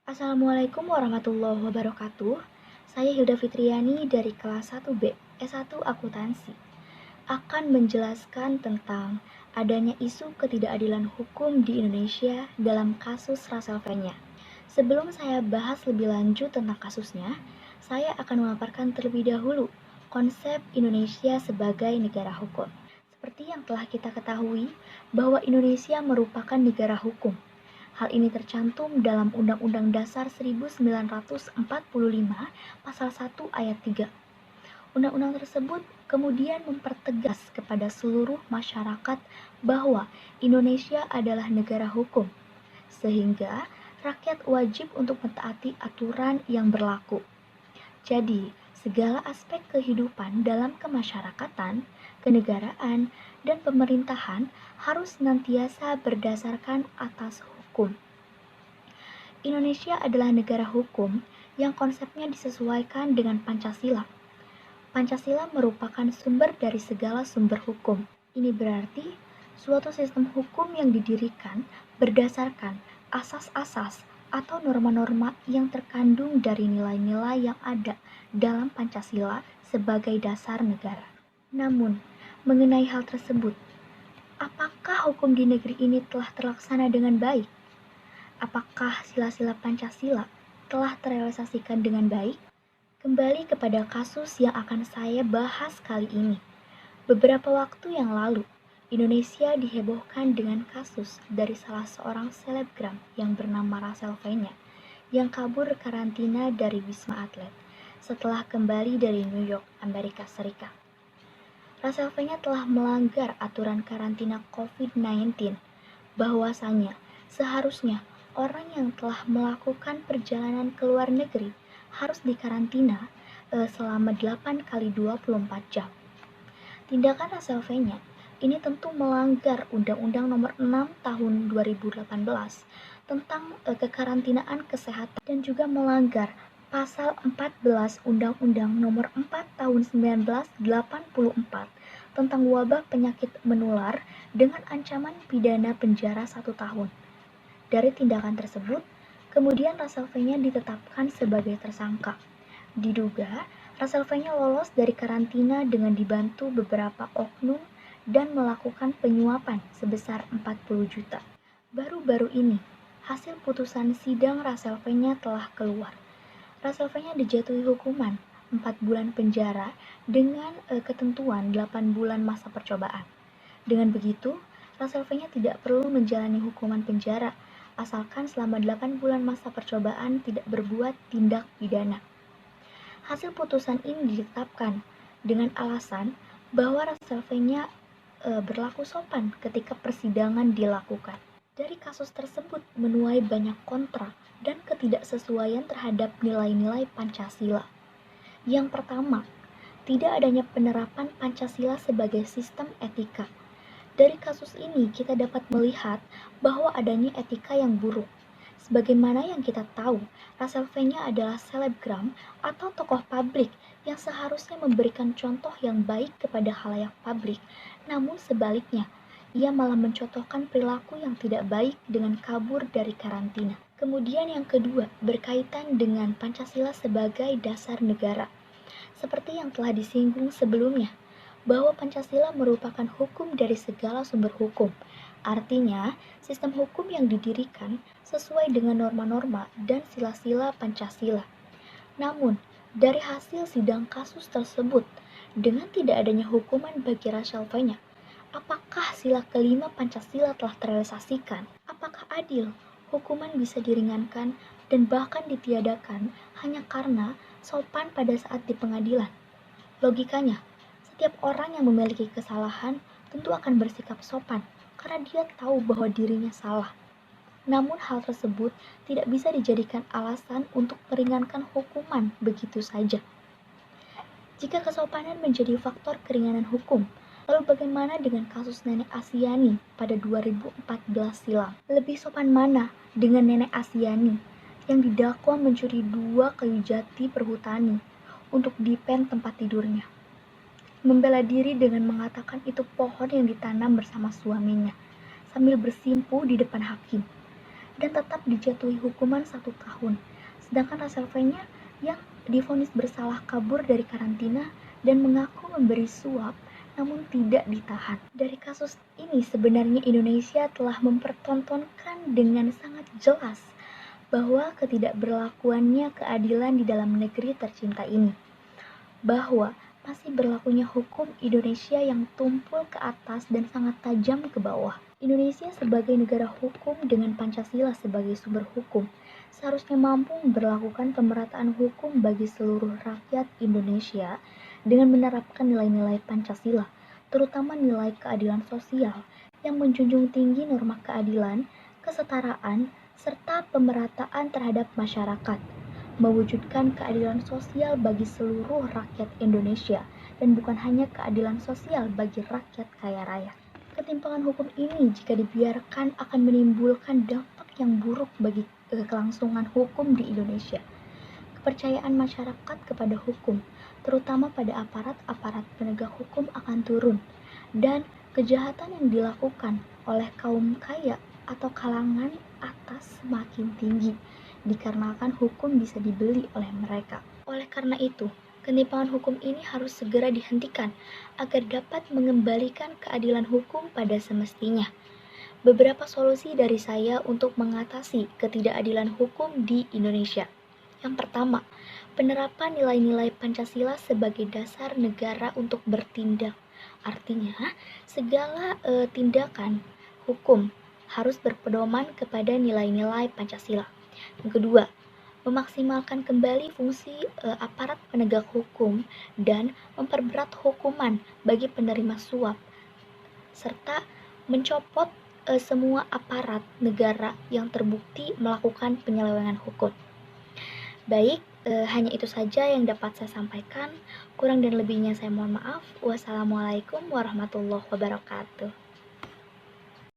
Assalamualaikum warahmatullahi wabarakatuh. Saya Hilda Fitriani dari kelas 1B, S1 Akuntansi. Akan menjelaskan tentang adanya isu ketidakadilan hukum di Indonesia dalam kasus Russell Fenya. Sebelum saya bahas lebih lanjut tentang kasusnya, saya akan memaparkan terlebih dahulu konsep Indonesia sebagai negara hukum. Seperti yang telah kita ketahui, bahwa Indonesia merupakan negara hukum. Hal ini tercantum dalam Undang-Undang Dasar 1945 Pasal 1 Ayat 3. Undang-undang tersebut kemudian mempertegas kepada seluruh masyarakat bahwa Indonesia adalah negara hukum, sehingga rakyat wajib untuk mentaati aturan yang berlaku. Jadi, segala aspek kehidupan dalam kemasyarakatan, kenegaraan, dan pemerintahan harus senantiasa berdasarkan atas hukum. Indonesia adalah negara hukum yang konsepnya disesuaikan dengan Pancasila. Pancasila merupakan sumber dari segala sumber hukum. Ini berarti suatu sistem hukum yang didirikan berdasarkan asas-asas atau norma-norma yang terkandung dari nilai-nilai yang ada dalam Pancasila sebagai dasar negara. Namun, mengenai hal tersebut, apakah hukum di negeri ini telah terlaksana dengan baik? Apakah sila-sila Pancasila telah terrealisasikan dengan baik? Kembali kepada kasus yang akan saya bahas kali ini. Beberapa waktu yang lalu, Indonesia dihebohkan dengan kasus dari salah seorang selebgram yang bernama Russell Fenya yang kabur karantina dari Wisma Atlet setelah kembali dari New York, Amerika Serikat. Russell Fenya telah melanggar aturan karantina COVID-19, bahwasanya seharusnya orang yang telah melakukan perjalanan ke luar negeri harus dikarantina selama 8 kali 24 jam. Tindakan Russell Fenya ini tentu melanggar Undang-Undang Nomor 6 Tahun 2018 tentang kekarantinaan kesehatan dan juga melanggar Pasal 14 Undang-Undang Nomor 4 Tahun 1984 tentang wabah penyakit menular dengan ancaman pidana penjara 1 tahun. Dari tindakan tersebut, kemudian Russell Fenya ditetapkan sebagai tersangka. Diduga, Russell Fenya lolos dari karantina dengan dibantu beberapa oknum dan melakukan penyuapan sebesar 40 juta. Baru-baru ini, hasil putusan sidang Russell Fenya telah keluar. Russell Fenya dijatuhi hukuman 4 bulan penjara dengan ketentuan 8 bulan masa percobaan. Dengan begitu, Russell Fenya tidak perlu menjalani hukuman penjara asalkan selama 8 bulan masa percobaan tidak berbuat tindak pidana. Hasil putusan ini ditetapkan dengan alasan bahwa Russell Fenya berlaku sopan ketika persidangan dilakukan. Dari kasus tersebut menuai banyak kontra dan ketidaksesuaian terhadap nilai-nilai Pancasila. Yang pertama, tidak adanya penerapan Pancasila sebagai sistem etika. Dari kasus ini kita dapat melihat bahwa adanya etika yang buruk. Sebagaimana yang kita tahu, Russell Fenya adalah selebgram atau tokoh publik yang seharusnya memberikan contoh yang baik kepada khalayak publik. Namun sebaliknya, ia malah mencontohkan perilaku yang tidak baik dengan kabur dari karantina. Kemudian yang kedua, berkaitan dengan Pancasila sebagai dasar negara. Seperti yang telah disinggung sebelumnya, bahwa Pancasila merupakan hukum dari segala sumber hukum. Artinya, sistem hukum yang didirikan sesuai dengan norma-norma dan sila-sila Pancasila. Namun, dari hasil sidang kasus tersebut, dengan tidak adanya hukuman bagi Russell Fenya, apakah sila kelima Pancasila telah terrealisasikan? Apakah adil hukuman bisa diringankan dan bahkan ditiadakan hanya karena sopan pada saat di pengadilan? Logikanya, setiap orang yang memiliki kesalahan tentu akan bersikap sopan karena dia tahu bahwa dirinya salah. Namun hal tersebut tidak bisa dijadikan alasan untuk meringankan hukuman begitu saja. Jika kesopanan menjadi faktor keringanan hukum, lalu bagaimana dengan kasus Nenek Asyani pada 2014 silam? Lebih sopan mana dengan Nenek Asyani yang didakwa mencuri 2 kayu jati perhutani untuk dipen tempat tidurnya? Membela diri dengan mengatakan itu pohon yang ditanam bersama suaminya. sambil bersimpu di depan hakim dan tetap dijatuhi hukuman 1 tahun. Sedangkan Rasel V-nya yang divonis bersalah kabur dari karantina dan mengaku memberi suap namun tidak ditahan. Dari kasus ini sebenarnya Indonesia telah mempertontonkan dengan sangat jelas bahwa ketidakberlakuannya keadilan di dalam negeri tercinta ini. Bahwa masih berlakunya hukum Indonesia yang tumpul ke atas dan sangat tajam ke bawah. Indonesia sebagai negara hukum dengan Pancasila sebagai sumber hukum seharusnya mampu memberlakukan pemerataan hukum bagi seluruh rakyat Indonesia dengan menerapkan nilai-nilai Pancasila, terutama nilai keadilan sosial yang menjunjung tinggi norma keadilan, kesetaraan, serta pemerataan terhadap masyarakat, mewujudkan keadilan sosial bagi seluruh rakyat Indonesia dan bukan hanya keadilan sosial bagi rakyat kaya raya. Ketimpangan hukum ini jika dibiarkan akan menimbulkan dampak yang buruk bagi kelangsungan hukum di Indonesia. Kepercayaan masyarakat kepada hukum, terutama pada aparat-aparat penegak hukum akan turun, dan kejahatan yang dilakukan oleh kaum kaya atau kalangan atas semakin tinggi, dikarenakan hukum bisa dibeli oleh mereka. Oleh karena itu, ketimpangan hukum ini harus segera dihentikan agar dapat mengembalikan keadilan hukum pada semestinya. Beberapa solusi dari saya untuk mengatasi ketidakadilan hukum di Indonesia. Yang pertama, penerapan nilai-nilai Pancasila sebagai dasar negara untuk bertindak. Artinya, segala tindakan hukum harus berpedoman kepada nilai-nilai Pancasila. Yang kedua, memaksimalkan kembali fungsi aparat penegak hukum dan memperberat hukuman bagi penerima suap, serta mencopot semua aparat negara yang terbukti melakukan penyelewengan hukum. Baik, hanya itu saja yang dapat saya sampaikan. Kurang dan lebihnya saya mohon maaf. Wassalamualaikum warahmatullahi wabarakatuh.